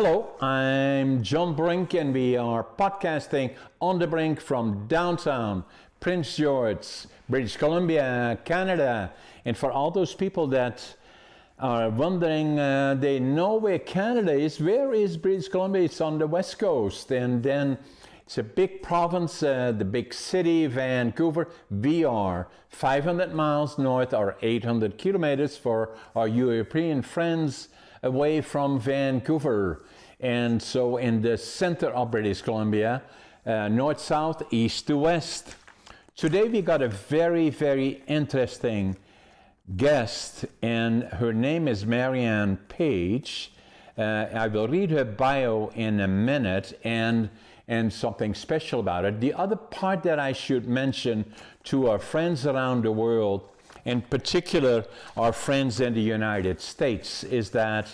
Hello, I'm John Brink, and we are podcasting on the Brink from downtown Prince George, British Columbia, Canada. And for all those people that are wondering, they know where Canada is. Where is British Columbia? It's on the west coast, and then it's a big province, the big city, Vancouver. We are 500 miles north, or 800 kilometers for our European friends, away from Vancouver. And so in the center of British Columbia, north-south, east to west. Today we got a very, very interesting guest, and her name is Marianne Page. I will read her bio in a minute and something special about it. The other part that I should mention to our friends around the world, in particular our friends in the United States, is that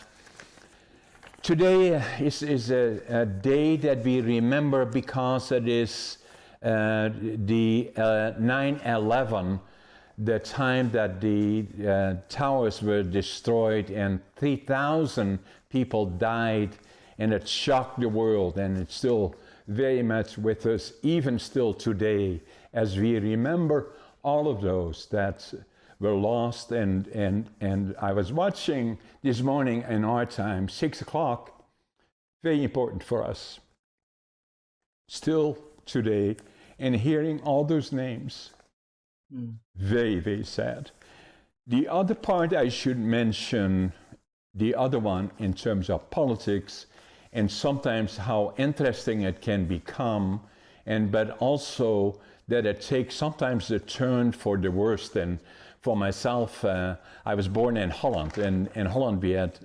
today is a day that we remember because it is the 9/11, the time that the towers were destroyed and 3,000 people died, and it shocked the world, and it's still very much with us, even still today, as we remember all of those that were lost. And I was watching this morning in our time, 6 o'clock, very important for us, still today, and hearing all those names, very, very sad. The other part I should mention, the other one in terms of politics, and sometimes how interesting it can become, but also that it takes sometimes a turn for the worst. And for myself, I was born in Holland, and in Holland we had,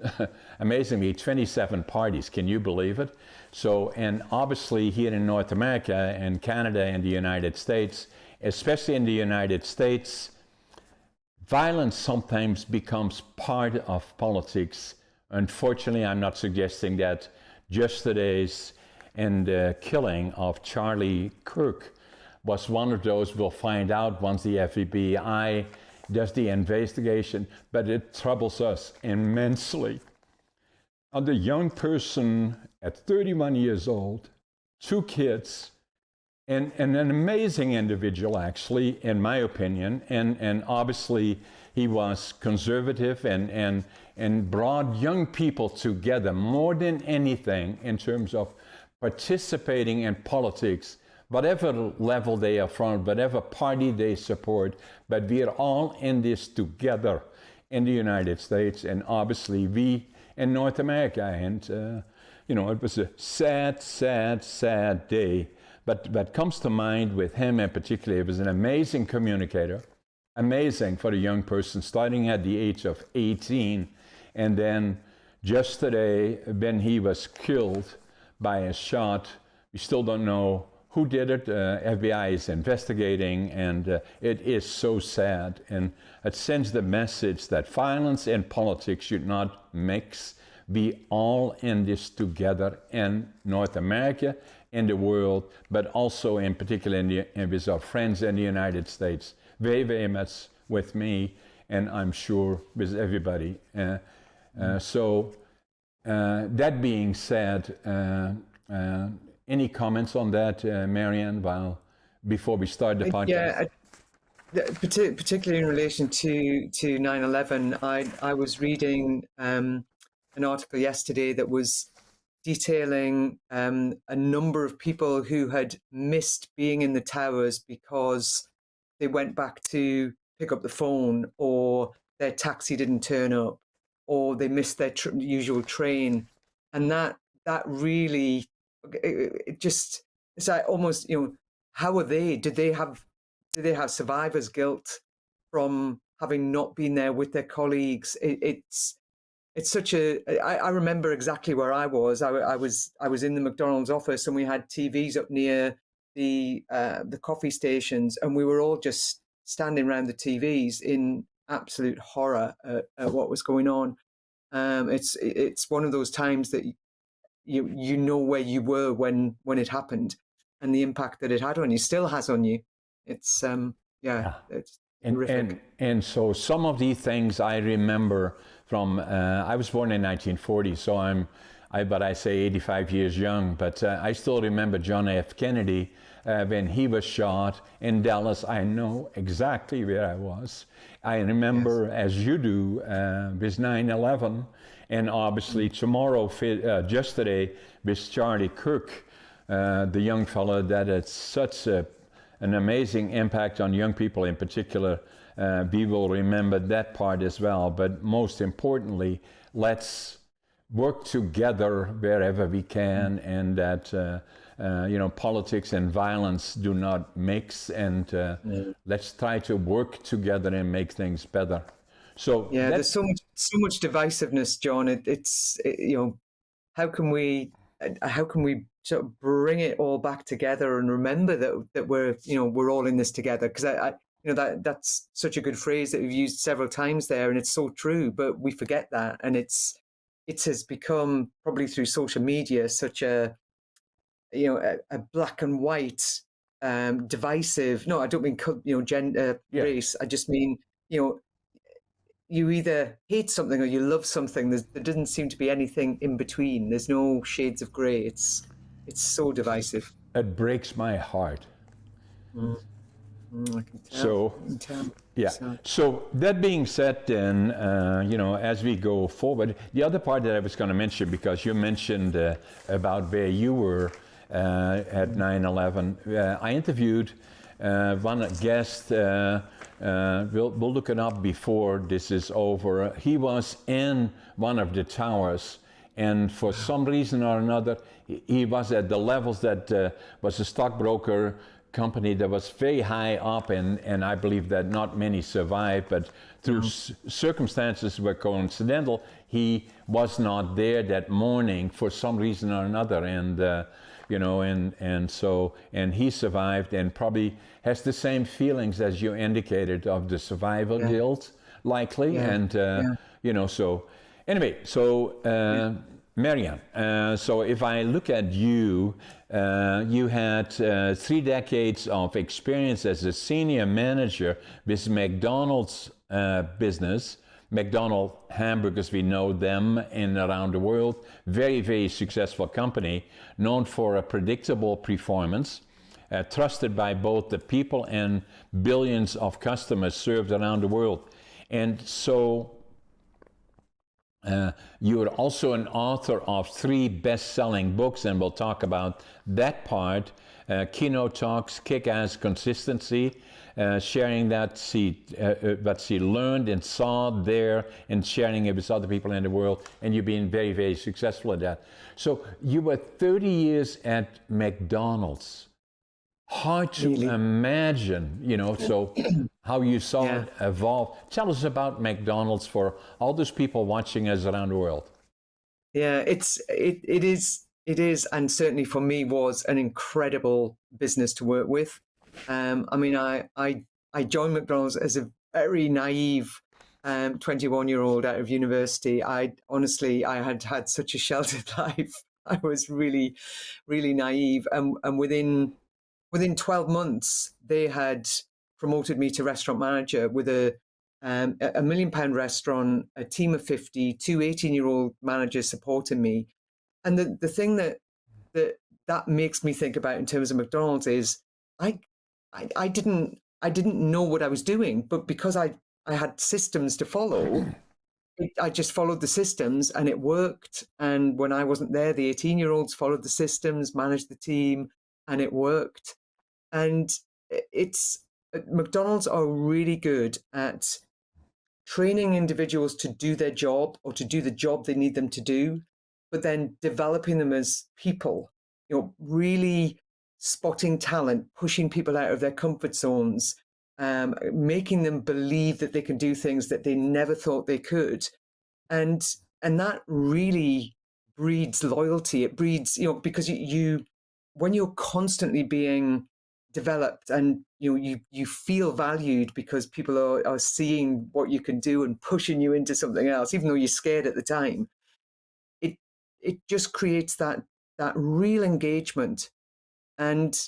amazingly, 27 parties. Can you believe it? So, and obviously here in North America and Canada and the United States, especially in the United States, violence sometimes becomes part of politics. Unfortunately, I'm not suggesting that yesterday's and the killing of Charlie Kirk was one of those. We'll find out once the FBI does the investigation, but it troubles us immensely. And a young person at 31 years old, 2 kids, and an amazing individual, actually, in my opinion, and obviously he was conservative and brought young people together more than anything in terms of participating in politics, whatever level they are from, whatever party they support, but we are all in this together in the United States, and obviously we in North America. And, it was a sad, sad, sad day. But what comes to mind with him in particular, he was an amazing communicator, amazing for a young person, starting at the age of 18. And then just today, when he was killed by a shot, we still don't know who did it. FBI is investigating, and it is so sad. And it sends the message that violence and politics should not mix. We all in this together in North America, in the world, but also in particular with our friends in the United States. Very, very much with me, and I'm sure with everybody. So that being said, any comments on that, Marianne, before we start the podcast? Yeah, particularly in relation to 9/11, I was reading an article yesterday that was detailing a number of people who had missed being in the towers because they went back to pick up the phone, or their taxi didn't turn up, or they missed their usual train. And that really, it's like almost, how are they? Do they have survivor's guilt from having not been there with their colleagues? It's such I remember exactly where I was. I was in the McDonald's office, and we had TVs up near the coffee stations, and we were all just standing around the TVs in absolute horror at what was going on. It's one of those times that you know where you were when it happened, and the impact that it had on you, still has on you. It's it's horrific. And so some of these things I remember from, I was born in 1940, so but I say 85 years young, but I still remember John F. Kennedy when he was shot in Dallas. I know exactly where I was. I remember, as you do, with 9/11, and obviously tomorrow, yesterday, with Charlie Kirk, the young fellow that had such an amazing impact on young people in particular. We will remember that part as well. But most importantly, let's work together wherever we can, and that politics and violence do not mix, and let's try to work together and make things better. So there's so much divisiveness, John. How can we sort of bring it all back together and remember that we're all in this together? Because that's such a good phrase that we've used several times there, and it's so true. But we forget that, and it has become, probably through social media, such a black and white, divisive. No, I don't mean gender, race. I just mean you either hate something or you love something. There doesn't seem to be anything in between. There's no shades of grey. It's so divisive. It breaks my heart. I can tell. So that being said, then, as we go forward, the other part that I was going to mention, because you mentioned about where you were at 9/11, I interviewed one guest. We'll look it up before this is over. He was in one of the towers, and for some reason or another, he was at the levels that was a stockbroker company that was very high up, and I believe that not many survived, but through circumstances were coincidental, he was not there that morning for some reason or another, and and he survived, and probably has the same feelings as you indicated of the survival guilt, likely, and so anyway, so Marianne, so if I look at you, you had 3 decades of experience as a senior manager with McDonald's business. McDonald hamburgers, we know them in around the world. Very, very successful company, known for a predictable performance, trusted by both the people and billions of customers served around the world. And so you are also an author of 3 best-selling books, and we'll talk about that part. Keynote talks, Kick-Ass Consistency, sharing that what she learned and saw there, and sharing it with other people in the world, and you've been very, very successful at that. So you were 30 years at McDonald's. Hard to imagine, so how you saw it evolve. Tell us about McDonald's for all those people watching us around the world. Yeah, it is, and certainly for me was an incredible business to work with. I joined McDonald's as a very naive 21-year-old out of university. I had such a sheltered life. I was really, really naive, and within 12 months, they had promoted me to restaurant manager with a £1 million restaurant, a team of 50, 2 18-year-old managers supporting me. And the thing that makes me think about in terms of McDonald's is I didn't know what I was doing, but because I had systems to follow, I just followed the systems and it worked. And when I wasn't there, the 18-year-olds followed the systems, managed the team, and it worked. And McDonald's are really good at training individuals to do their job or to do the job they need them to do, but then developing them as people, really spotting talent, pushing people out of their comfort zones, making them believe that they can do things that they never thought they could. And that really breeds loyalty. It breeds, because when you're constantly being developed and you feel valued because people are seeing what you can do and pushing you into something else, even though you're scared at the time, it just creates that real engagement. And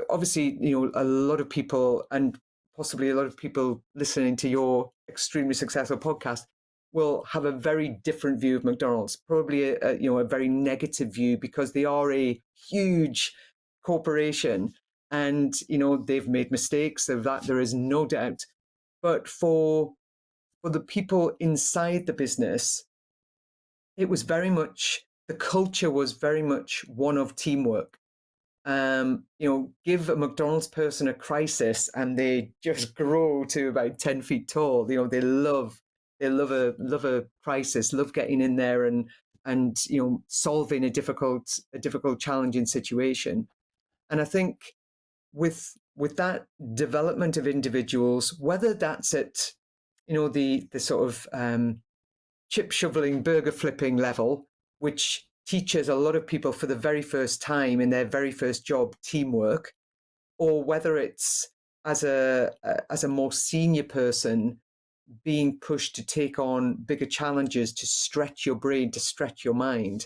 obviously a lot of people, and possibly a lot of people listening to your extremely successful podcast, will have a very different view of McDonald's, probably a very negative view, because they are a huge corporation, and they've made mistakes. Of that there is no doubt. But for the people inside the business, it was very much, the culture was very much one of teamwork. Give a McDonald's person a crisis and they just grow to about 10 feet tall. They love a crisis, love getting in there and solving a difficult challenging situation. And I think with that development of individuals, whether that's at the sort of chip shoveling, burger flipping level, which teaches a lot of people for the very first time in their very first job teamwork, or whether it's as a more senior person being pushed to take on bigger challenges, to stretch your brain, to stretch your mind.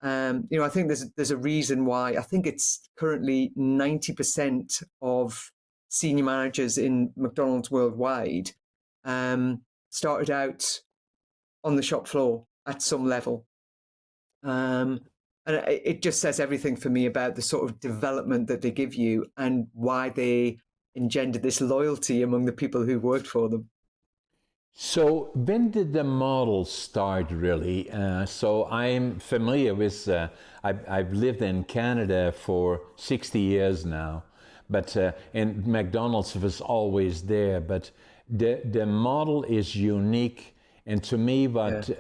I think there's a reason why I think it's currently 90% of senior managers in McDonald's worldwide started out on the shop floor at some level. And it just says everything for me about the sort of development that they give you and why they engendered this loyalty among the people who worked for them. So when did the model start, really? So I'm familiar with, I've lived in Canada for 60 years now, but and McDonald's was always there, but the model is unique. And to me, what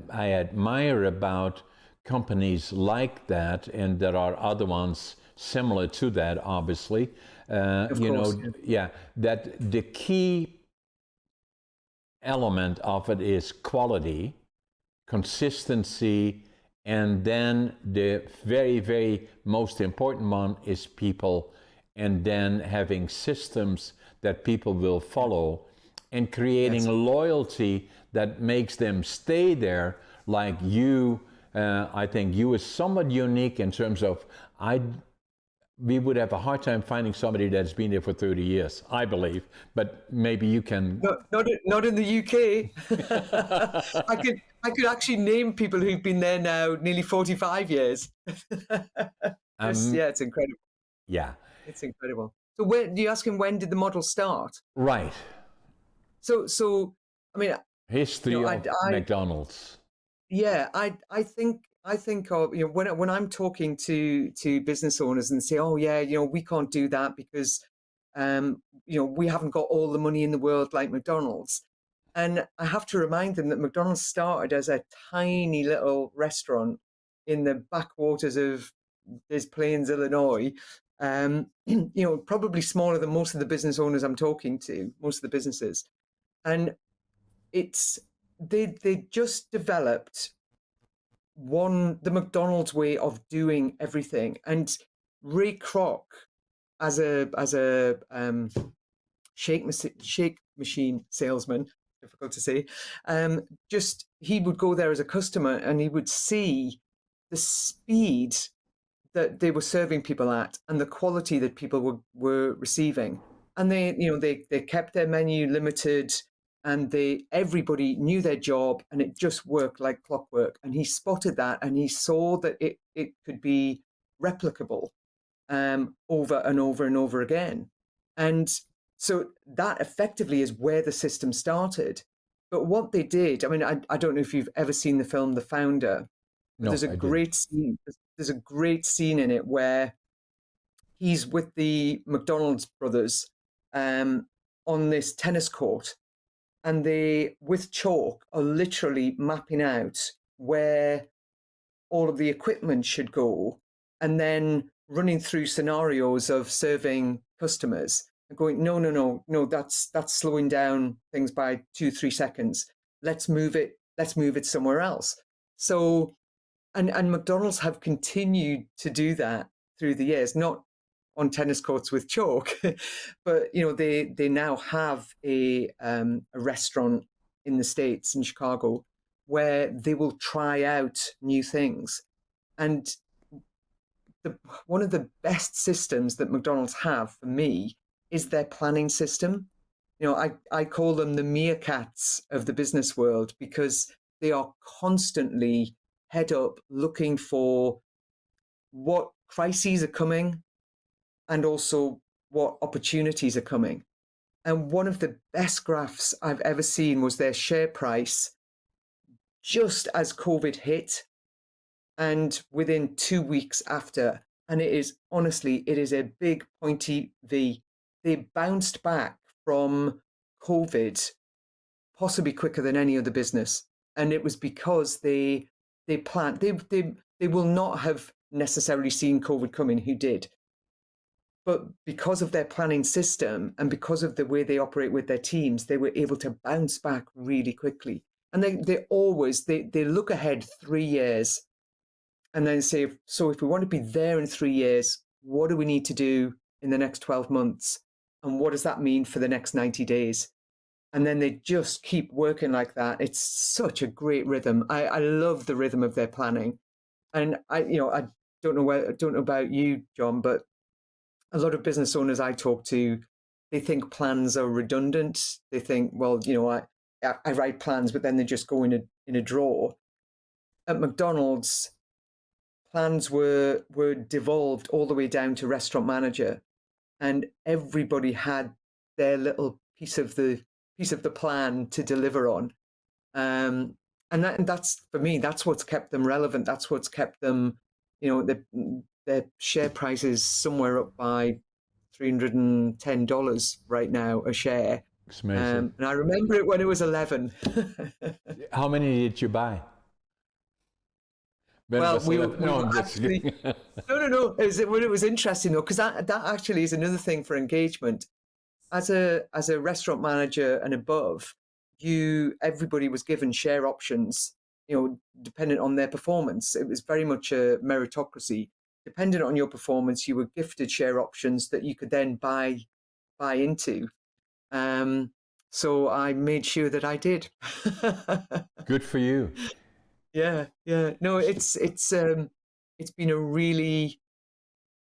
I admire about companies like that, and there are other ones similar to that, obviously, Of course, that the key element of it is quality, consistency, and then the very, very most important one is people, and then having systems that people will follow, and creating loyalty that makes them stay there. Like you, I think you is somewhat unique in terms of we would have a hard time finding somebody that's been there for 30 years, I believe. But maybe you can. Not in the UK. I could actually name people who've been there now nearly 45 years. It's incredible. Yeah. It's incredible. So do you ask him when did the model start? Right. So I mean, history of McDonald's. Yeah, I think of when I'm talking to business owners and say, oh yeah, we can't do that because we haven't got all the money in the world like McDonald's. And I have to remind them that McDonald's started as a tiny little restaurant in the backwaters of Des Plaines, Illinois. Probably smaller than most of the business owners I'm talking to, most of the businesses. And they just developed the McDonald's way of doing everything. And Ray Kroc, as a shake machine salesman, difficult to say, he would go there as a customer and he would see the speed that they were serving people at and the quality that people were receiving. And they kept their menu limited, and everybody knew their job, and it just worked like clockwork. And he spotted that, and he saw that it could be replicable over and over and over again. And so that effectively is where the system started. But what they did, I mean, I don't know if you've ever seen the film The Founder. No, there's a great scene. There's a great scene in it where he's with the McDonald's brothers on this tennis court, and they, with chalk, are literally mapping out where all of the equipment should go, and then running through scenarios of serving customers and going, no, that's slowing down things by 2-3 seconds. Let's move it somewhere else. So, and McDonald's have continued to do that through the years, not on tennis courts with chalk, but they now have a restaurant in the States, in Chicago, where they will try out new things. And one of the best systems that McDonald's have for me is their planning system. I call them the meerkats of the business world, because they are constantly head up looking for what crises are coming and also what opportunities are coming. And one of the best graphs I've ever seen was their share price just as COVID hit and within 2 weeks after. And it is honestly, it is a big pointy V. They bounced back from COVID possibly quicker than any other business. And it was because they planned. They will not have necessarily seen COVID coming, who did. But because of their planning system and because of the way they operate with their teams, they were able to bounce back really quickly. And they always they look ahead 3 years and then say, so if we want to be there in 3 years, what do we need to do in the next 12 months? And what does that mean for the next 90 days? And then they just keep working like that. It's such a great rhythm. I love the rhythm of their planning. And I don't know about you, John, but a lot of business owners I talk to, they think plans are redundant. They think, well, I write plans, but then they just go in a drawer. At McDonald's, plans were devolved all the way down to restaurant manager, and everybody had their little piece of the plan to deliver on. And that's, for me, that's what's kept them relevant. That's what's kept them, their share price is somewhere up by $310 right now a share. It's amazing. And I remember it when it was 11. How many did you buy? Well, we were actually no. It was interesting though, because that actually is another thing for engagement. As a restaurant manager and above, everybody was given share options, dependent on their performance. It was very much a meritocracy. Dependent on your performance, you were gifted share options that you could then buy into. So I made sure that I did. Good for you. Yeah. No, it's been a really,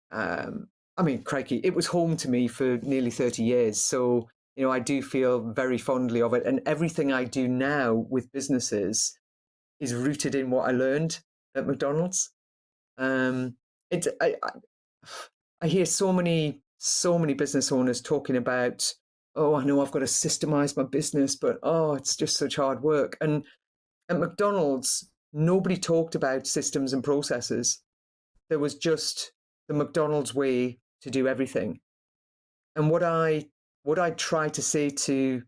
crikey, it was home to me for nearly 30 years. So, I do feel very fondly of it. And everything I do now with businesses is rooted in what I learned at McDonald's. I hear so many business owners talking about, oh, I know I've got to systemize my business, but it's just such hard work. And at McDonald's, nobody talked about systems and processes. There was just the McDonald's way to do everything. And what I try to say to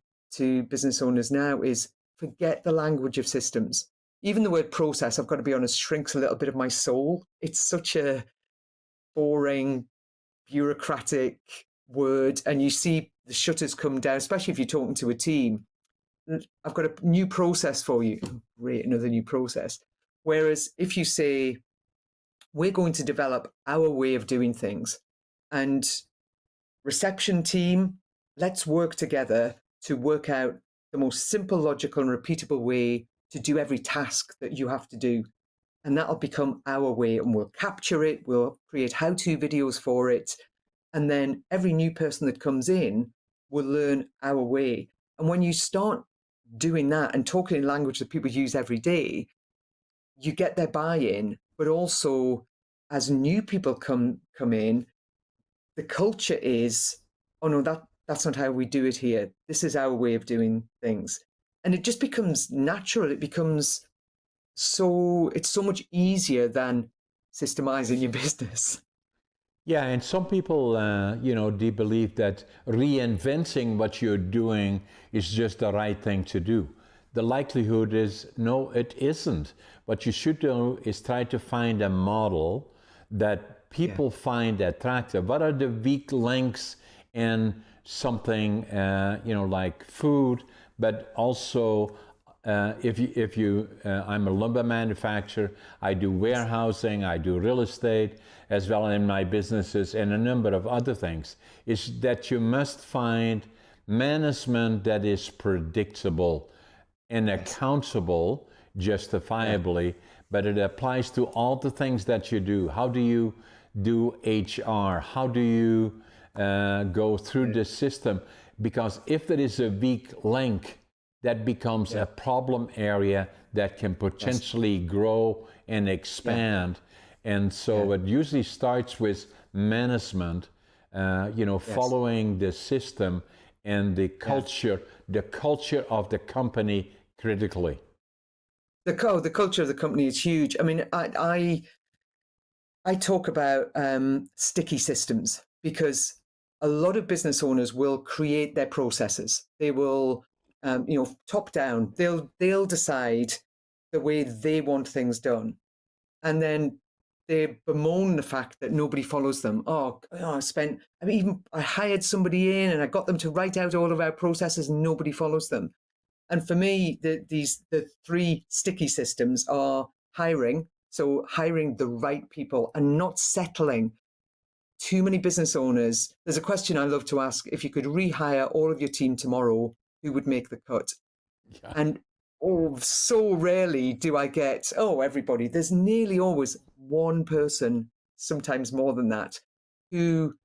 business owners now is, forget the language of systems. Even the word process, I've got to be honest, shrinks a little bit of my soul. It's such a boring, bureaucratic word. And you see the shutters come down, especially if you're talking to a team. I've got a new process for you. Great, another new process. Whereas if you say, we're going to develop our way of doing things, and reception team, let's work together to work out the most simple, logical, and repeatable way to do every task that you have to do. And that'll become our way, and we'll capture it. We'll create how-to videos for it. And then every new person that comes in will learn our way. And when you start doing that and talking in language that people use every day, you get their buy-in. But also, as new people come in, the culture is, oh no, that's not how we do it here. This is our way of doing things. And it just becomes natural. It becomes it's so much easier than systemizing your business. Yeah, and some people, they believe that reinventing what you're doing is just the right thing to do. The likelihood is, no, it isn't. What you should do is try to find a model that people find attractive. What are the weak links in something, like food, but also I'm a lumber manufacturer, I do warehousing, I do real estate, as well in my businesses and a number of other things, is that you must find management that is predictable and accountable justifiably, but it applies to all the things that you do. How do you do HR? How do you go through this system, because if there is a weak link, that becomes a problem area that can potentially grow and expand. And so it usually starts with management, following the system and the culture of the company critically. The culture of the company is huge. I mean, I talk about sticky systems, because a lot of business owners will create their processes. They will, top down. They'll decide the way they want things done, and then they bemoan the fact that nobody follows them. I hired somebody in and I got them to write out all of our processes, and nobody follows them. And for me, the three sticky systems are hiring. So hiring the right people and not settling. Too many business owners. There's a question I love to ask: if you could rehire all of your team tomorrow, who would make the cut? Yeah. And so rarely do I get, everybody. There's nearly always one person, sometimes more than that, who,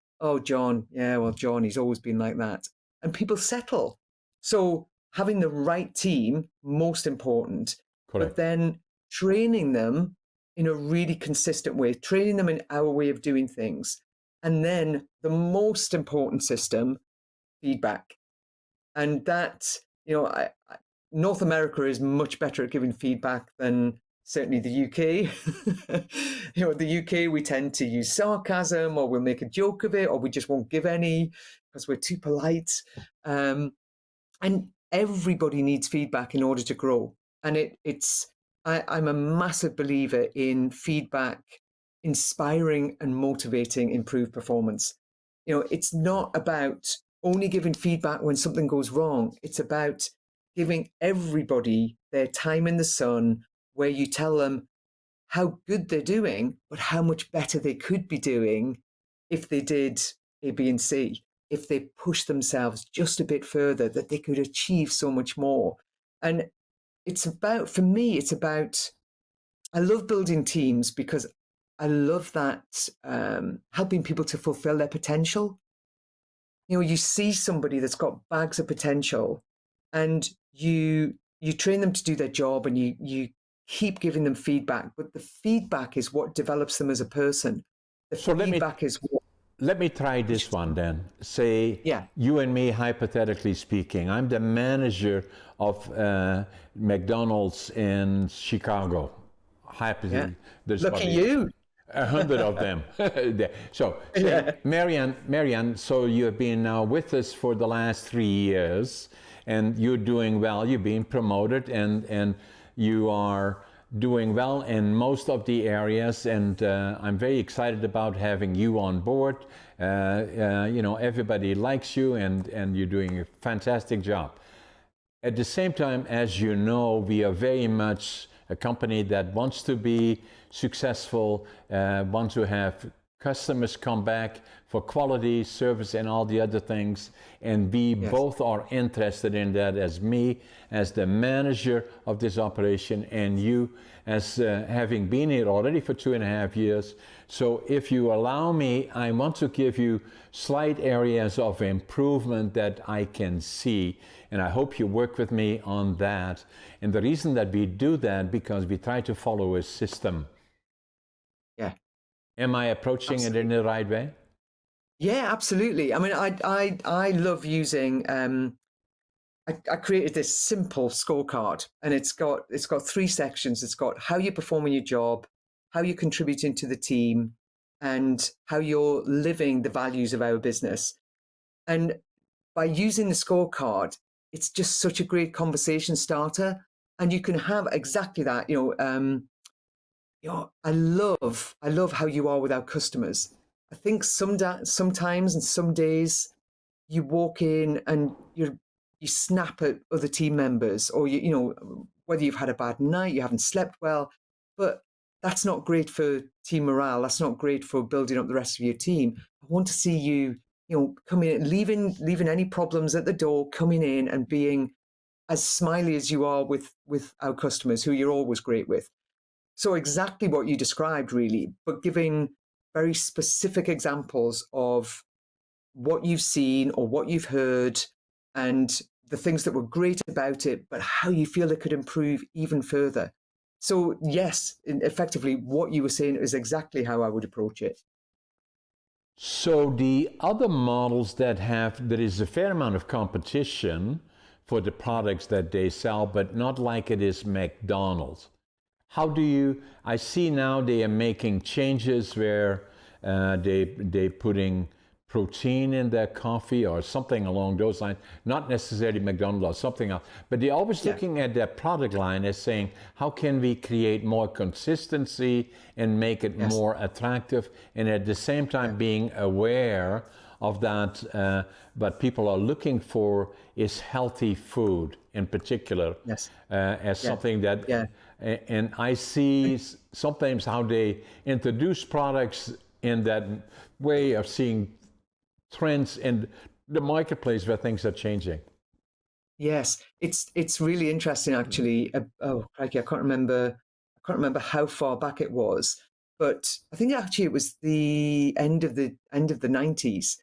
John, John, he's always been like that. And people settle. So having the right team, most important. Correct. But then training them in a really consistent way, training them in our way of doing things. And then the most important system, feedback. And that, North America is much better at giving feedback than certainly the UK. The UK, we tend to use sarcasm, or we'll make a joke of it, or we just won't give any because we're too polite. And everybody needs feedback in order to grow. And I'm a massive believer in feedback inspiring and motivating improved performance. It's not about only giving feedback when something goes wrong. It's about giving everybody their time in the sun, where you tell them how good they're doing, but how much better they could be doing if they did A, B, and C, if they push themselves just a bit further, that they could achieve so much more. And for me, I love building teams, because I love that helping people to fulfill their potential. You see somebody that's got bags of potential, and you train them to do their job, and you keep giving them feedback, but the feedback is what develops them as a person. Let me try this one then. Say, you and me, hypothetically speaking, I'm the manager of McDonald's in Chicago. Look at you. 100 of them. So, Marianne, so you have been now with us for the last 3 years, and you're doing well. You're being promoted, and you are doing well in most of the areas, and I'm very excited about having you on board. Everybody likes you, and you're doing a fantastic job. At the same time, as you know, we are very much a company that wants to be successful, wants to have customers come back for quality, service, and all the other things. And we both are interested in that, as me, as the manager of this operation, and you as having been here already for 2.5 years. So if you allow me, I want to give you slight areas of improvement that I can see, and I hope you work with me on that. And the reason that we do that, because we try to follow a system. Yeah. Am I approaching it in the right way? Yeah, absolutely. I mean, I love using. I created this simple scorecard, and it's got 3 sections. It's got how you perform in your job, how you're contributing to the team, and how you're living the values of our business. And by using the scorecard, it's just such a great conversation starter, and you can have exactly that. I love how you are with our customers. I think sometimes and some days you walk in and you snap at other team members, or whether you've had a bad night, you haven't slept well, but that's not great for team morale. That's not great for building up the rest of your team. I want to see you, coming in, leaving any problems at the door, coming in and being as smiley as you are with our customers, who you're always great with. So exactly what you described, really, but giving very specific examples of what you've seen or what you've heard and the things that were great about it, but how you feel it could improve even further. So yes, effectively, what you were saying is exactly how I would approach it. So the other models there is a fair amount of competition for the products that they sell, but not like it is McDonald's. I see now they are making changes where they putting protein in their coffee or something along those lines, not necessarily McDonald's or something else, but they're always looking at their product line as saying, how can we create more consistency and make it more attractive, and at the same time being aware of that, what people are looking for is healthy food in particular, as something that, and I see sometimes how they introduce products in that way of seeing trends in the marketplace where things are changing. Yes, it's really interesting actually. Oh, crikey, I can't remember how far back it was, but I think actually it was the end of the 90s.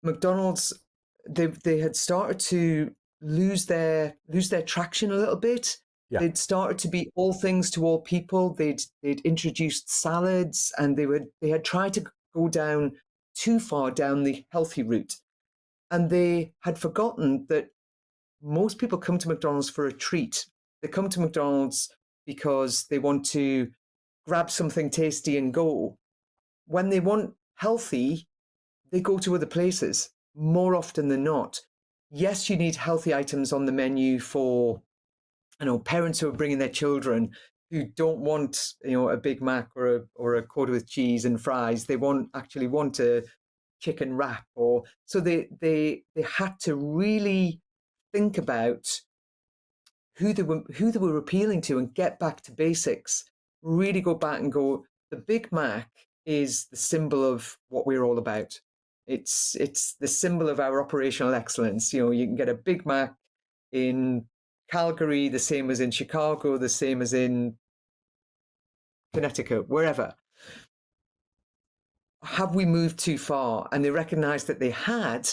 McDonald's, they had started to lose their traction a little bit. Yeah. They'd started to be all things to all people. They'd introduced salads, and they had tried to go down too far down the healthy route, and they had forgotten that most people come to McDonald's for a treat. They come to McDonald's because they want to grab something tasty and go. When they want healthy, they go to other places more often than not. Yes, you need healthy items on the menu for, parents who are bringing their children who don't want, a Big Mac or a quarter with cheese and fries. They actually want a chicken wrap, so they had to really think about who they were appealing to and get back to basics. Really go back and go, the Big Mac is the symbol of what we're all about. It's the symbol of our operational excellence. You can get a Big Mac in Calgary, the same as in Chicago, the same as in Connecticut, wherever. Have we moved too far? And they recognized that they had,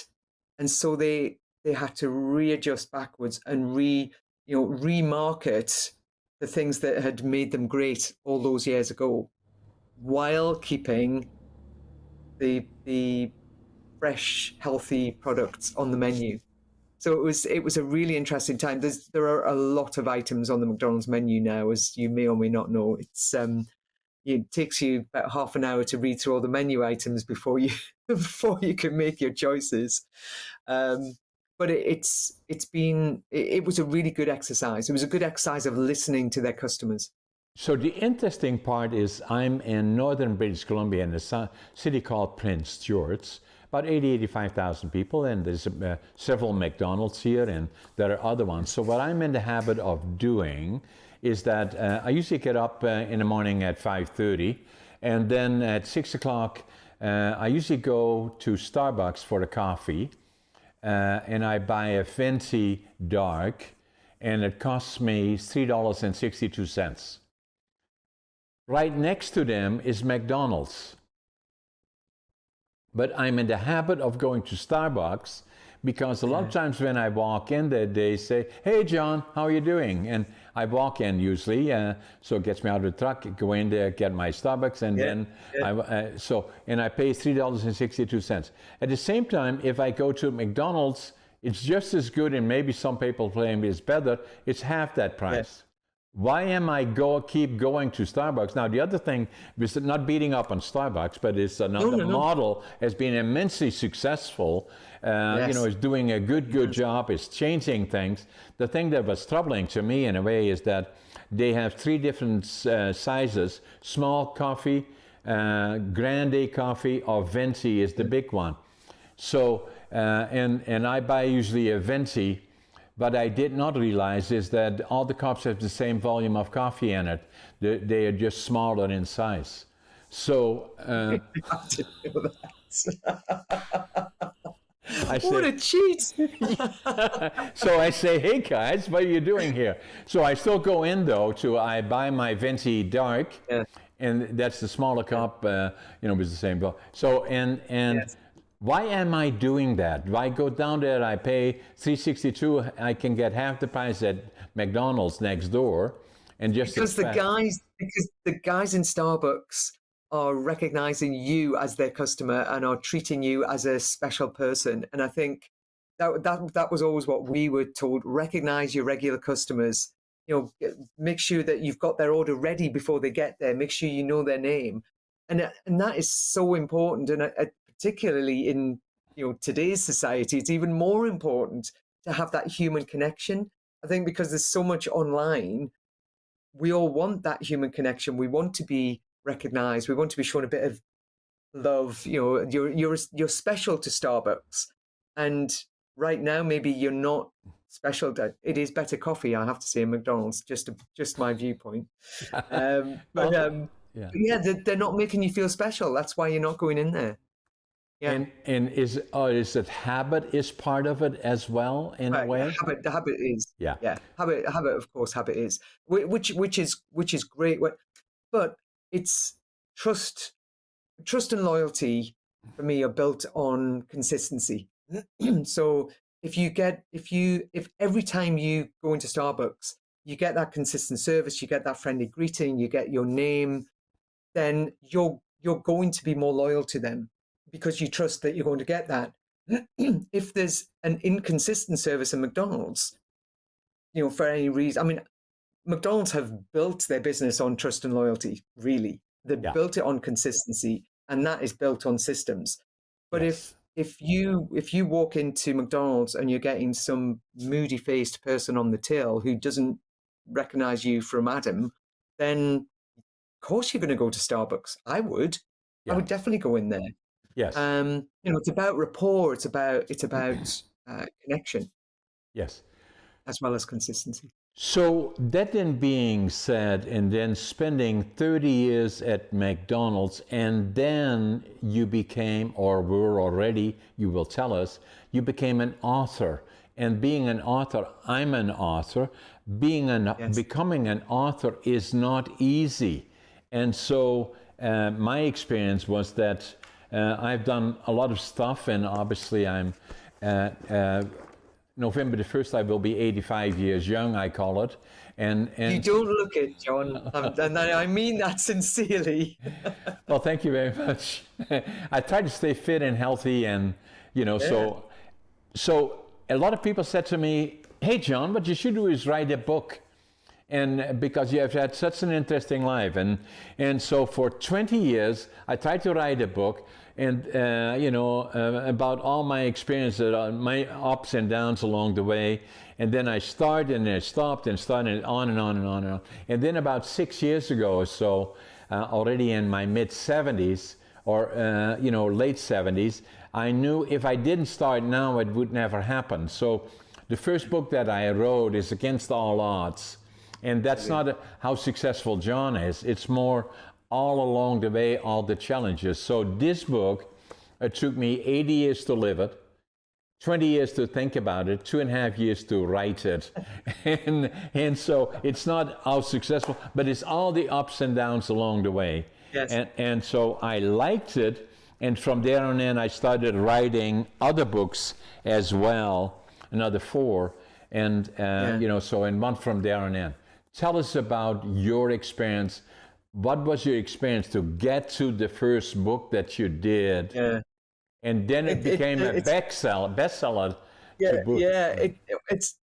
and so they had to readjust backwards and remarket the things that had made them great all those years ago, while keeping the fresh, healthy products on the menu. So it was a really interesting time. There are a lot of items on the McDonald's menu now, as you may or may not know. It takes you about half an hour to read through all the menu items before you can make your choices. But it was a really good exercise. It was a good exercise of listening to their customers. So the interesting part is I'm in northern British Columbia in a city called Prince George, about 85,000 people, and there's several McDonald's here, and there are other ones. So what I'm in the habit of doing is that I usually get up in the morning at 5:30, and then at 6 o'clock, I usually go to Starbucks for a coffee, and I buy a Venti Dark, and it costs me $3.62. Right next to them is McDonald's. But I'm in the habit of going to Starbucks because a lot of times when I walk in there, they say, "Hey, John, how are you doing?" And I walk in usually, so it gets me out of the truck, go in there, get my Starbucks, and then I pay $3.62. At the same time, if I go to McDonald's, it's just as good, and maybe some people claim it's better. It's half that price. Yes. Why am I keep going to Starbucks? Now, the other thing is not beating up on Starbucks, but it's another model has been immensely successful. Is doing a good job. It's changing things. The thing that was troubling to me in a way is that they have 3 different sizes: small coffee, grande coffee, or Venti is the big one. So, and I buy usually a Venti. But I did not realize is that all the cups have the same volume of coffee in it. They are just smaller in size. So I didn't know that. What a cheat! So I say, "Hey guys, what are you doing here?" So I still go in though I buy my Venti Dark, and that's the smaller cup, with the same volume. So and Why am I doing that? Why go down there? I pay $3.62. I can get half the price at McDonald's next door, and just because the guys in Starbucks are recognizing you as their customer and are treating you as a special person. And I think that was always what we were told: recognize your regular customers. Make sure that you've got their order ready before they get there. Make sure you know their name, and that is so important. And particularly in today's society, it's even more important to have that human connection. I think because there's so much online, we all want that human connection. We want to be recognized. We want to be shown a bit of love. You're special to Starbucks, and right now maybe you're not special. It is better coffee, I have to say, in McDonald's. Just my viewpoint. Yeah, they're not making you feel special. That's why you're not going in there. Yeah. And is it habit is part of it as well in a way? The habit is. Yeah. Habit of course, habit is, which is great. But it's trust and loyalty for me are built on consistency. So if every time you go into Starbucks, you get that consistent service, you get that friendly greeting, you get your name, then you're going to be more loyal to them because you trust that you're going to get that. If there's an inconsistent service in McDonald's, for any reason, I mean, McDonald's have built their business on trust and loyalty, really. They've built it on consistency, and that is built on systems. But if you walk into McDonald's and you're getting some moody-faced person on the till who doesn't recognize you from Adam, then of course you're going to go to Starbucks. I would definitely go in there. Yes. It's about rapport. It's about connection. Yes. As well as consistency. So that then being said, and then spending 30 years at McDonald's, and then you became, or were already, you will tell us, you became an author. And being an author, I'm an author. Becoming an author is not easy. And so my experience was that I've done a lot of stuff, and obviously I'm November the 1st, I will be 85 years young, I call it. And you don't look it, John. And I mean that sincerely. Well, thank you very much. I try to stay fit and healthy, and so a lot of people said to me, "Hey, John, what you should do is write a book." And because you have had such an interesting life, and so for 20 years I tried to write a book, and about all my experiences, my ups and downs along the way, and then I started and I stopped and started on and on and on and on, and then about 6 years ago or so, already in my mid 70s or late 70s, I knew if I didn't start now, it would never happen. So the first book that I wrote is Against All Odds. And that's not how successful John is. It's more all along the way, all the challenges. So this book, it took me 80 years to live it, 20 years to think about it, 2.5 years to write it. and so it's not how successful, but it's all the ups and downs along the way. Yes. And so I liked it. And from there on in, I started writing other books as well, another 4. And, so and one from there on in. Tell us about your experience. What was your experience to get to the first book that you did? Yeah. And then it became a bestseller. Yeah,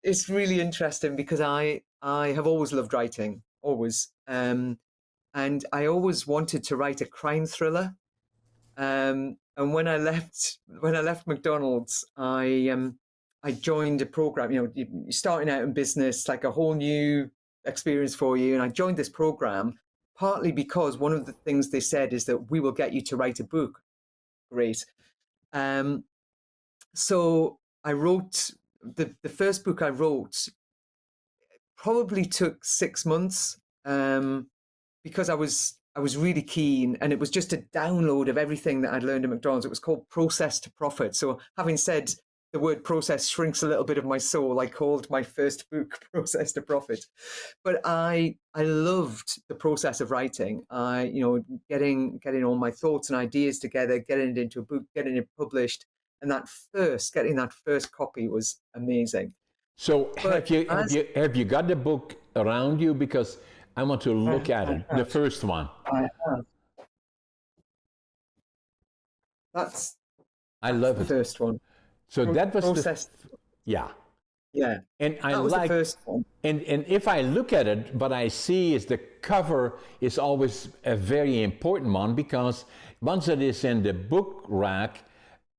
it's really interesting because I have always loved writing, always. And I always wanted to write a crime thriller. And when I left McDonald's, I joined a program. You're starting out in business, like a whole new experience for you. And I joined this program partly because one of the things they said is that we will get you to write a book. Great. So I wrote the first book I wrote probably took 6 months because I was really keen, and it was just a download of everything that I'd learned at McDonald's. It was called Process to Profit. So having said the word process shrinks a little bit of my soul. I called my first book Process to Profit. But I loved the process of writing. Getting all my thoughts and ideas together, getting it into a book, getting it published, and getting that first copy was amazing. So But have you got the book around you? Because I want to look at it. The first one. I have. I love the it. first one. So that was Process. yeah. Yeah. And I that was like the first one. and if I look at it, what I see is the cover is always a very important one, because once it is in the book rack,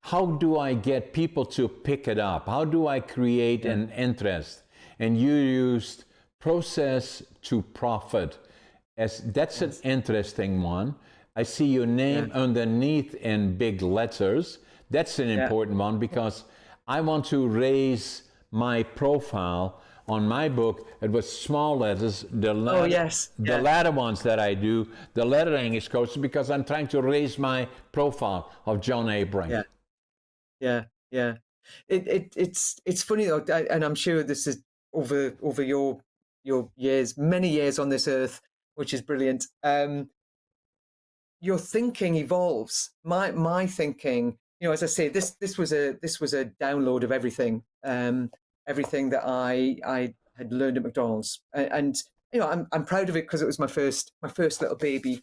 how do I get people to pick it up? How do I create an interest? And you used Process to Profit as that's an interesting one. I see your name underneath in big letters. That's an important one, because I want to raise my profile on my book. It was small letters. The latter ones that I do, the lettering is coached because I'm trying to raise my profile of John A. Brink. Yeah. It's funny though, and I'm sure this is over your years, many years on this earth, which is brilliant. Your thinking evolves. My thinking, as I say, this was a download of everything, everything that I had learned at McDonald's, and I'm proud of it because it was my first little baby.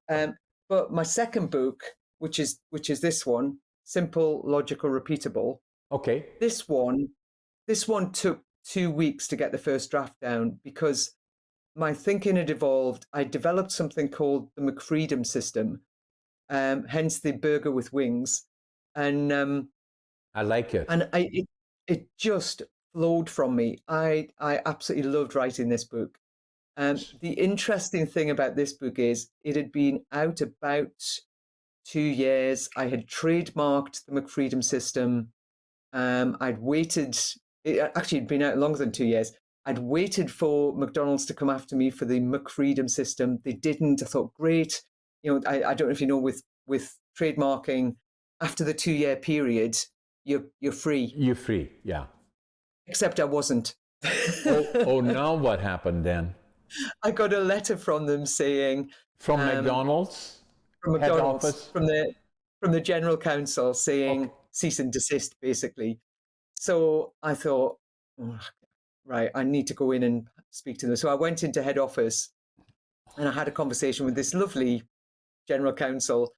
But my second book, which is this one, Simple, Logical, Repeatable. Okay. This one took 2 weeks to get the first draft down because my thinking had evolved. I developed something called the McFreedom system, hence the burger with wings. And I like it. And it just flowed from me. I absolutely loved writing this book. The interesting thing about this book is it had been out about 2 years. I had trademarked the McFreedom system. I'd waited. It actually had been out longer than 2 years. I'd waited for McDonald's to come after me for the McFreedom system. They didn't. I thought, great. I don't know if you know, with trademarking, after the 2-year period, you're free. You're free, yeah. Except I wasn't. Now what happened then? I got a letter from them saying from McDonald's, head office, from the general counsel saying cease and desist, basically. So I thought, right, I need to go in and speak to them. So I went into head office and I had a conversation with this lovely general counsel.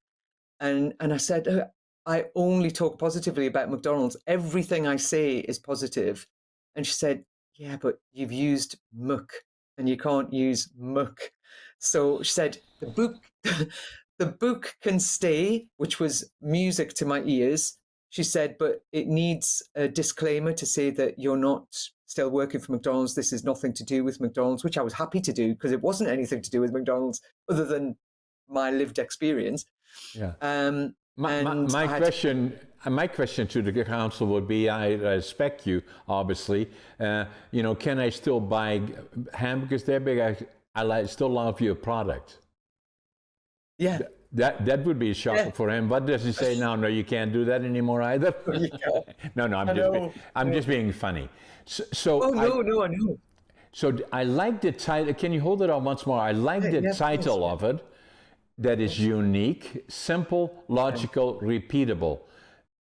And I said, I only talk positively about McDonald's. Everything I say is positive. And she said, yeah, but you've used muck and you can't use muck. So she said, the book can stay, which was music to my ears. She said, but it needs a disclaimer to say that you're not still working for McDonald's. This is nothing to do with McDonald's, which I was happy to do because it wasn't anything to do with McDonald's other than my lived experience. Yeah. My question to the council would be: I respect you, obviously. Can I still buy hamburgers there? Because I still love your product. Yeah. That would be a shock for him. What does he say now? No, you can't do that anymore either. No, I'm just being funny. So I know. So I like the title. Can you hold it on once more? I like the title of it. That is unique, simple, logical, repeatable.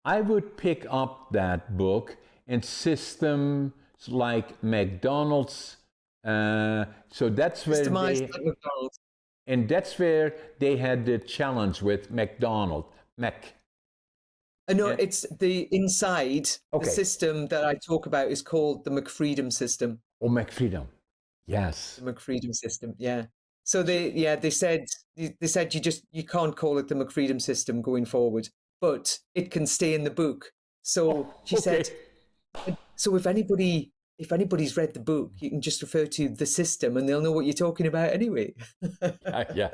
I would pick up that book in systems like McDonald's. So that's where Systemizing like McDonald's. And that's where they had the challenge with McDonald. No, it's the inside. The system that I talk about is called the McFreedom system. Oh, McFreedom. Yes. The McFreedom system. Yeah. So they said you can't call it the McFreedom system going forward, but it can stay in the book. So she said, so if anybody's read the book, you can just refer to the system and they'll know what you're talking about anyway. Yeah.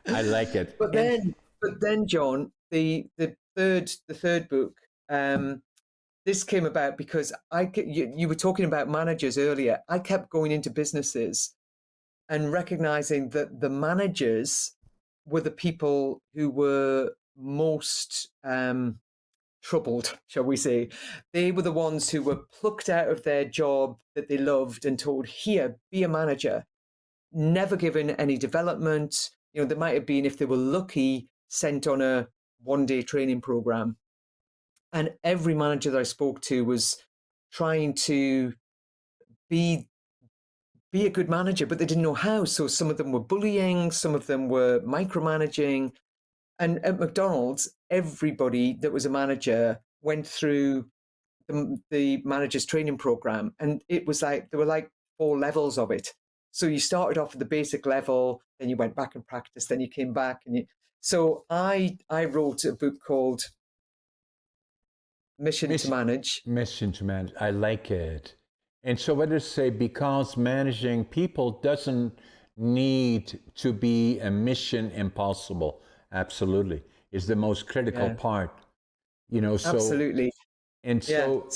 I like it. But then, John, the third book, this came about because you were talking about managers earlier. I kept going into businesses and recognizing that the managers were the people who were most troubled, shall we say. They were the ones who were plucked out of their job that they loved and told, here, be a manager, never given any development. They might have been, if they were lucky, sent on a one-day training program. And every manager that I spoke to was trying to be a good manager, but they didn't know how. So some of them were bullying, some of them were micromanaging. And at McDonald's, everybody that was a manager went through the manager's training program. And it was like, there were like 4 levels of it. So you started off at the basic level, then you went back and practiced, then you came back. So I wrote a book called Mission to Manage. Mission to Manage. I like it. And so what does it say? Because managing people doesn't need to be a mission impossible. Absolutely. It's the most critical part. So absolutely. And so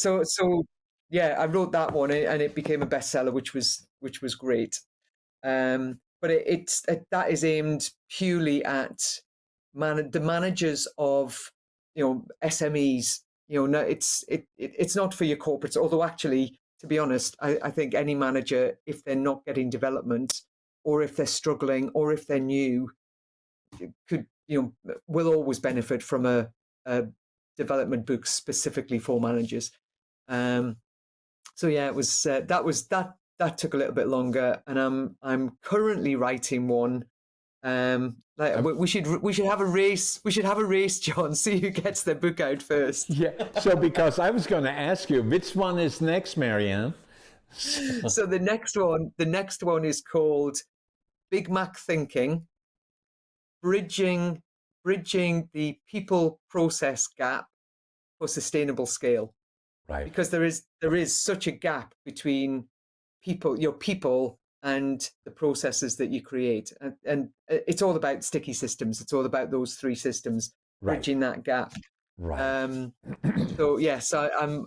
I wrote that one and it became a bestseller, which was great. But that is aimed purely at the managers of SMEs. It's not for your corporates. Although actually, to be honest, I think any manager, if they're not getting development, or if they're struggling, or if they're new, will always benefit from a development book specifically for managers. It was that took a little bit longer, and I'm currently writing one. We should have a race. We should have a race, John. See who gets their book out first. Yeah. So because I was going to ask you, which one is next, Marianne? So the next one is called Big Mac Thinking: Bridging the people process gap for sustainable scale. Right. Because there is such a gap between your people and the processes that you create, and it's all about sticky systems. It's all about those 3 systems, bridging that gap. Right. So yes, I'm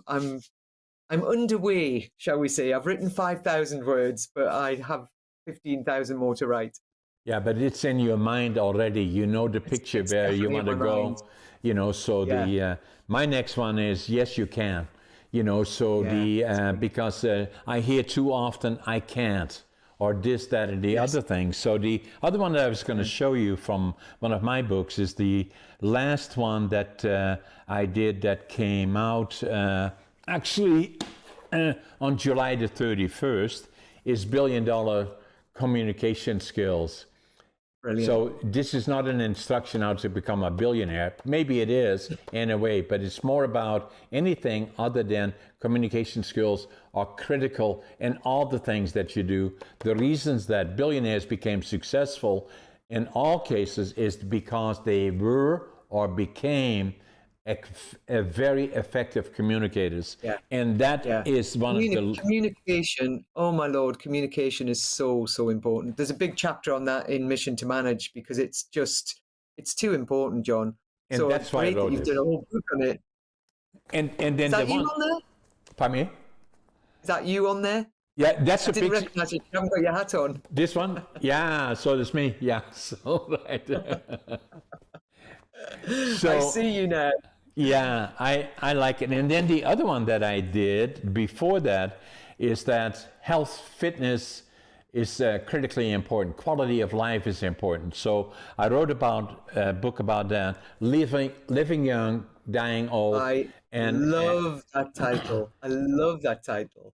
underway, shall we say. I've written 5,000 words, but I have 15,000 more to write. Yeah, but it's in your mind already. You know the picture it's where you want to go. Mind. My next one is yes, you can. Because I hear too often I can't, or this, that, and the other thing. So the other one that I was going to show you from one of my books is the last one that I did that came out actually on July the 31st, is $1 billion communication skills. Brilliant. So this is not an instruction how to become a billionaire. Maybe it is in a way, but it's more about anything other than communication skills are critical in all the things that you do. The reasons that billionaires became successful in all cases is because they were or became a very effective communicators. Yeah. And that is one of the... Communication, oh my Lord, communication is so, so important. There's a big chapter on that in Mission to Manage because it's too important, John. And so that's why I wrote you've done a whole book on it. And then is that you on there? Pardon me? Is that you on there? Yeah, that's I didn't recognize it. You haven't got your hat on. This one? Yeah, so that's me. Yeah, so right. I see you now. Yeah, I like it. And then the other one that I did before that is that health, fitness is critically important. Quality of life is important. So I wrote about a book about that, living young, dying old. I love that title. I love that title.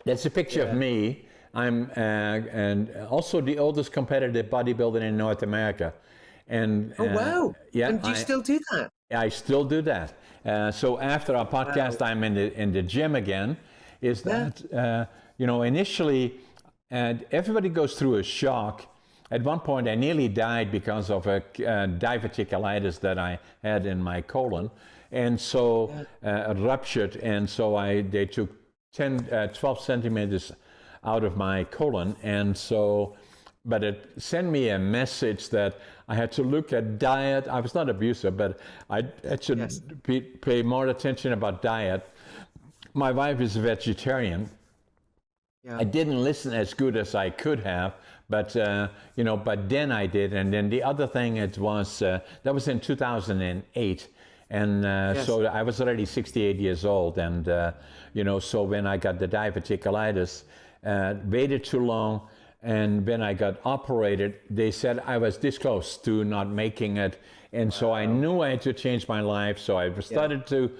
That's a picture of me. I'm and also the oldest competitive bodybuilder in North America. And oh wow! Yeah, and do you still do that? I still do that. So after our podcast, I'm in the gym again. Is that initially, and everybody goes through a shock. At one point, I nearly died because of a diverticulitis that I had in my colon, and so it ruptured. And so they took 12 centimeters out of my colon, and so. But it sent me a message that I had to look at diet. I was not abusive, but I should pay more attention about diet. My wife is a vegetarian. Yeah. I didn't listen as good as I could have, but but then I did. And then the other thing that was in 2008, And Yes. so I was already 68 years old. And, so when I got the diverticulitis, waited too long. And when I got operated, they said I was this close to not making it. And so I knew I had to change my life. So I started to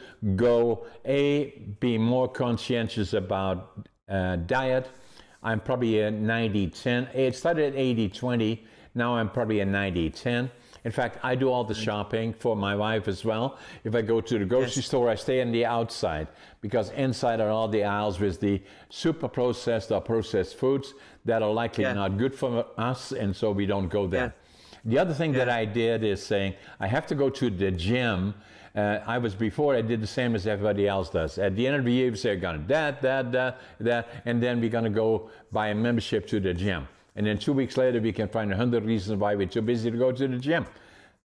be more conscientious about diet. I'm probably a 90-10. It started at 80-20. Now I'm probably a 90-10. In fact, I do all the shopping for my wife as well. If I go to the grocery store, I stay on the outside, because inside are all the aisles with the super processed or processed foods that are likely not good for us, and so we don't go there. The other thing that I did is saying, I have to go to the gym. I did the same as everybody else does. At the end of the year, we say, going that, and then we're going to go buy a membership to the gym. And then 2 weeks later, we can find 100 reasons why we're too busy to go to the gym.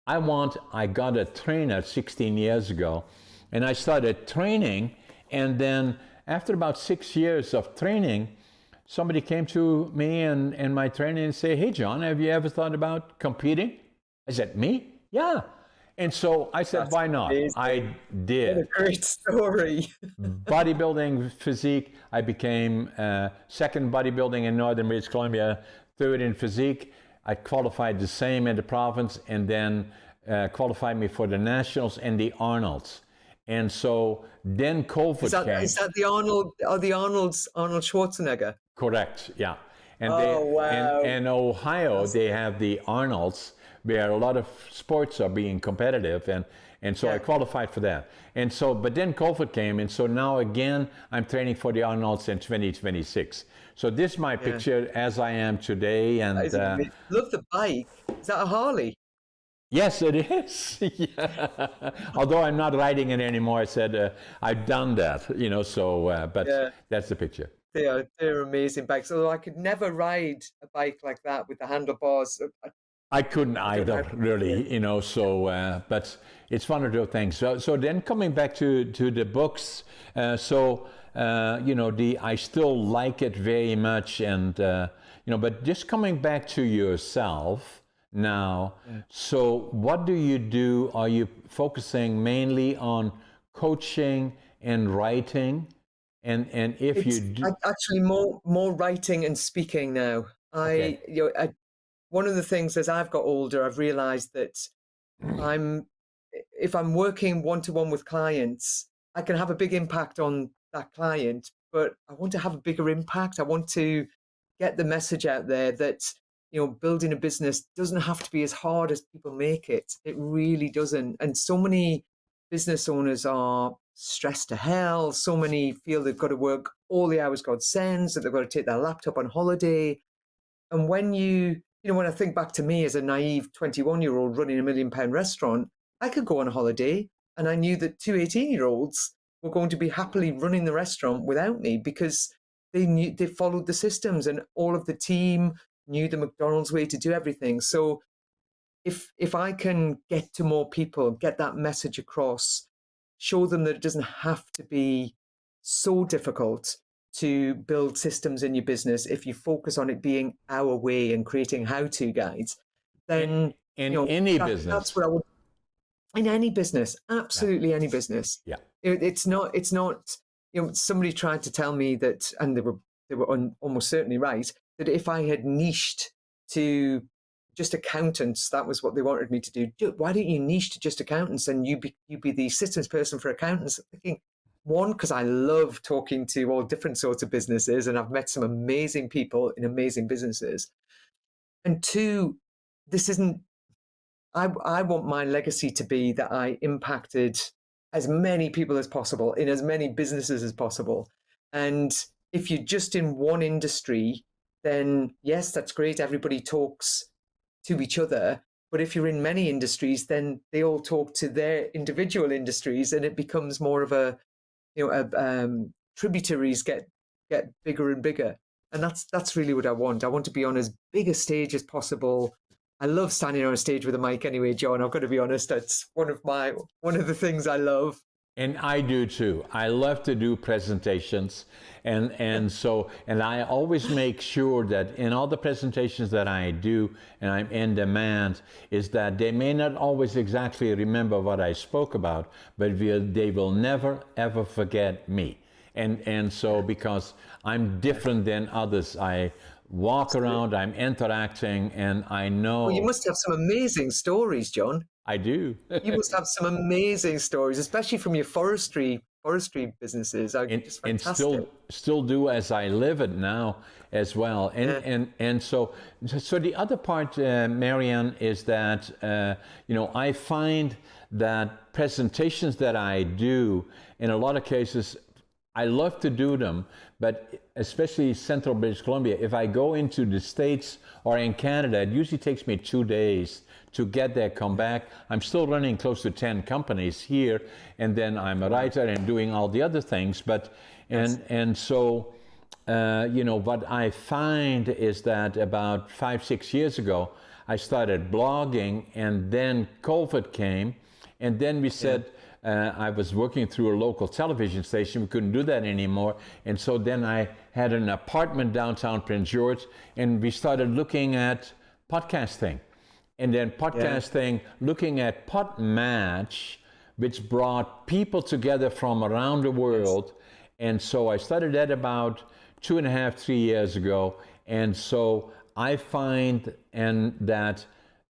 I got a trainer 16 years ago, and I started training. And then after about 6 years of training, somebody came to me and my trainer and said, "Hey, John, have you ever thought about competing?" I said, "Me? Yeah." And so I said, "Why not?" Amazing. I did. What a great story. Bodybuilding physique. I became second bodybuilding in Northern British Columbia, third in physique. I qualified the same in the province, and then qualified me for the nationals and the Arnolds. And so then COVID came. Is that the Arnold Schwarzenegger? Correct, yeah. And wow. in Ohio, they have the Arnolds, where a lot of sports are being competitive, and so I qualified for that. And so, but then COVID came, and so now again, I'm training for the Arnolds in 2026. So this is my picture as I am today. And love the bike. Is that a Harley? Yes, it is. Although I'm not riding it anymore, I said I've done that, but that's the picture. They're amazing bikes. Although I could never ride a bike like that with the handlebars. I couldn't either, really, but it's one of those things. So then coming back to the books, I still like it very much, and but just coming back to yourself now. So what do you do? Are you focusing mainly on coaching and writing? And if you do, actually more writing and speaking now. One of the things as I've got older, I've realized that if I'm working one-to-one with clients, I can have a big impact on that client, but I want to have a bigger impact. I want to get the message out there that, building a business doesn't have to be as hard as people make it. It really doesn't. And so many business owners are stressed to hell. So many feel they've got to work all the hours God sends, that they've got to take their laptop on holiday. And when when I think back to me as a naive 21-year-old running $1 million restaurant, I could go on holiday, and I knew that 2 18-year-olds were going to be happily running the restaurant without me, because they followed the systems, and all of the team knew the McDonald's way to do everything. So if I can get to more people, get that message across, show them that it doesn't have to be so difficult to build systems in your business, if you focus on it being our way and creating how-to guides, then any business. That's what I would. In any business, absolutely any business. Yeah. It's not. Somebody tried to tell me that, and they were almost certainly right, that if I had niched to just accountants, that was what they wanted me to do. Why don't you niche to just accountants, and you be the systems person for accountants? I'm thinking, one, because I love talking to all different sorts of businesses, and I've met some amazing people in amazing businesses. And two, this isn't. I want my legacy to be that I impacted as many people as possible in as many businesses as possible. And if you're just in one industry, then yes, that's great. Everybody talks to each other. But if you're in many industries, then they all talk to their individual industries, and it becomes more of a, tributaries get bigger and bigger. And that's really what I want. I want to be on as big a stage as possible. I love standing on a stage with a mic anyway, John. I've got to be honest. That's one of the things I love. And I do too. I love to do presentations, and I always make sure that in all the presentations that I do, and I'm in demand, is that they may not always exactly remember what I spoke about, but they will never ever forget me. And so because I'm different than others, I walk around, I'm interacting, and I Well, you know must have some amazing stories, John. I do. You must have some amazing stories, especially from your forestry businesses. Are just And fantastic. still do as I live it now as well. Yeah, And so the other part, Marianne, is that I find that presentations that I do, in a lot of cases, I love to do them, but especially Central British Columbia, if I go into the States or in Canada, it usually takes me 2 days to get there, come back. I'm still running close to 10 companies here, and then I'm a writer and doing all the other things. But so what I find is that about 5-6 years ago, I started blogging, and then COVID came, and then we said, I was working through a local television station. We couldn't do that anymore. And so then I had an apartment downtown Prince George, and we started looking at podcasting. And then podcasting, looking at Podmatch, which brought people together from around the world. And so I started that about 2.5, 3 years ago. And so I find that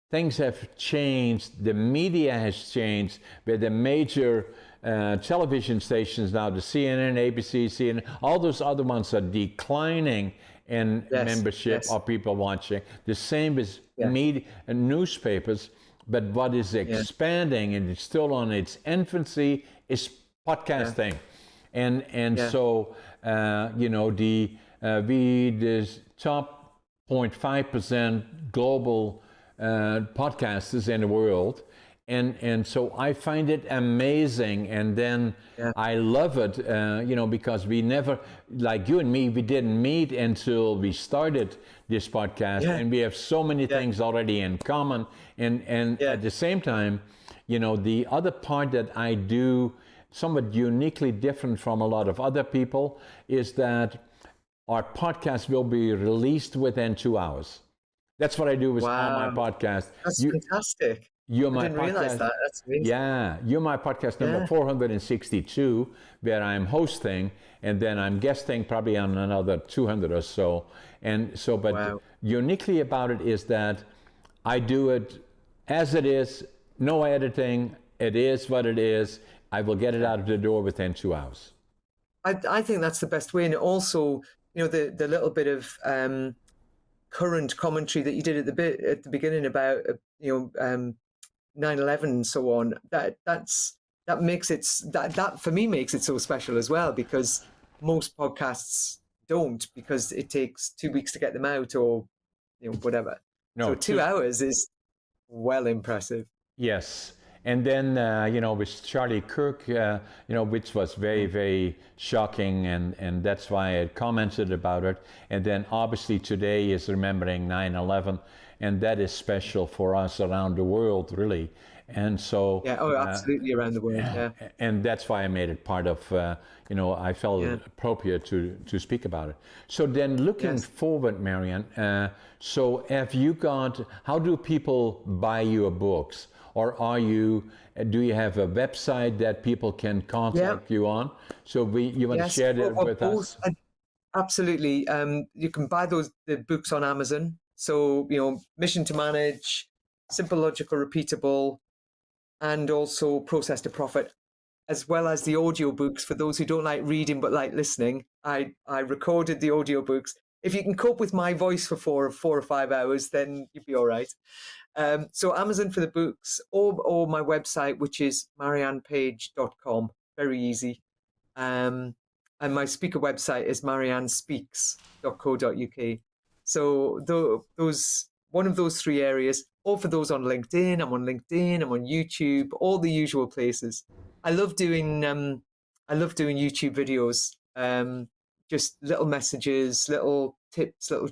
things have changed, the media has changed, where the major television stations now, the CNN, ABC, CNN, all those other ones are declining in membership or people watching. The same as media and newspapers, but what is expanding, and it's still on its infancy, is podcasting. So the top 0.5% global podcasters in the world, and so I find it amazing, and then I love it, because we never, like you and me, we didn't meet until we started this podcast, and we have so many things already in common, and at the same time, the other part that I do, somewhat uniquely different from a lot of other people, is that our podcast will be released within 2 hours. That's what I do with all my podcasts. That's fantastic. You're my I didn't realize that. That's amazing. Yeah, you're my podcast number 462, where I'm hosting, and then I'm guesting probably on another 200 or so. And so, but uniquely about it is that I do it as it is, no editing. It is what it is. I will get it out of the door within 2 hours. I think that's the best way. And also, the little bit of current commentary that you did at the beginning about 9/11 and so on, that makes it that for me makes it so special as well, because most podcasts don't, because it takes 2 weeks to get them out, or whatever. No, so 2 hours is well impressive. Yes. And then, with Charlie Kirk, which was very, very shocking, and that's why I commented about it. And then obviously today is remembering 9/11, and that is special for us around the world, really. And so... absolutely around the world, And that's why I made it part of, I felt it appropriate to speak about it. So then looking forward, Marianne, so how do people buy your books? Or do you have a website that people can contact you on? So you want to share that with us? Absolutely. You can buy the books on Amazon. So, Mission to Manage, Simple, Logical, Repeatable, and also Process to Profit, as well as the audio books for those who don't like reading but like listening. I recorded the audio books. If you can cope with my voice for 4 or 5 hours, then you'd be all right. So Amazon for the books, or my website, which is mariannepage.com. Very easy. And my speaker website is mariannespeaks.co.uk. So one of those 3 areas, or for those on LinkedIn, I'm on LinkedIn, I'm on YouTube, all the usual places. I love doing YouTube videos, just little messages, little tips, I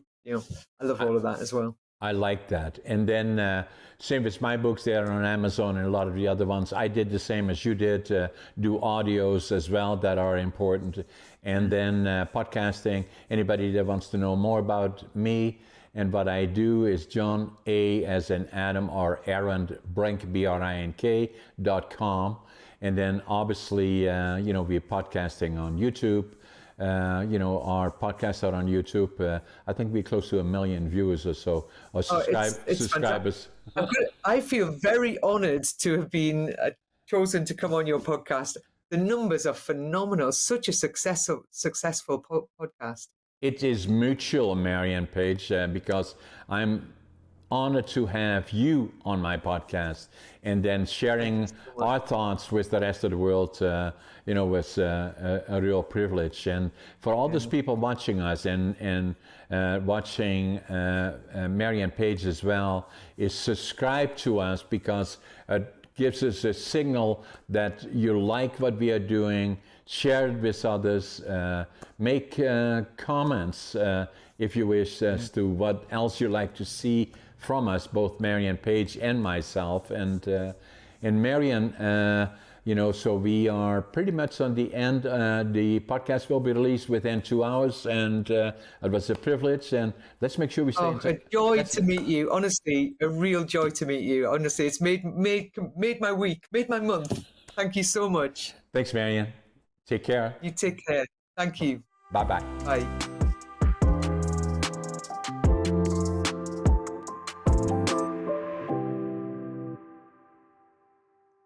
love all of that as well. I like that. And then same with my books, they're on Amazon and a lot of the other ones. I did the same as you did, do audios as well that are important. And then podcasting, anybody that wants to know more about me and what I do is John A as in Adam or Aaron Brink, BRINK.com. And then obviously, we're podcasting on YouTube. Our podcasts are on YouTube. I think we're close to 1 million viewers or so, or subscribers. I feel very honored to have been chosen to come on your podcast. The numbers are phenomenal. Such a successful podcast. It is mutual, Marianne Page, because I'm honored to have you on my podcast and then sharing our thoughts with the rest of the world, was a real privilege. And for all those people watching us and watching Marianne Page as well, is subscribe to us because it gives us a signal that you like what we are doing. Share it with others, make comments if you wish as to what else you'd like to see from us, both Marianne Page and myself. And Marianne, so we are pretty much on the end. The podcast will be released within 2 hours, and it was a privilege. And let's make sure we stay in touch. A joy to meet you. Honestly, a real joy to meet you. Honestly, it's made my week, made my month. Thank you so much. Thanks, Marianne. Take care. You take care. Thank you. Bye-bye. Bye.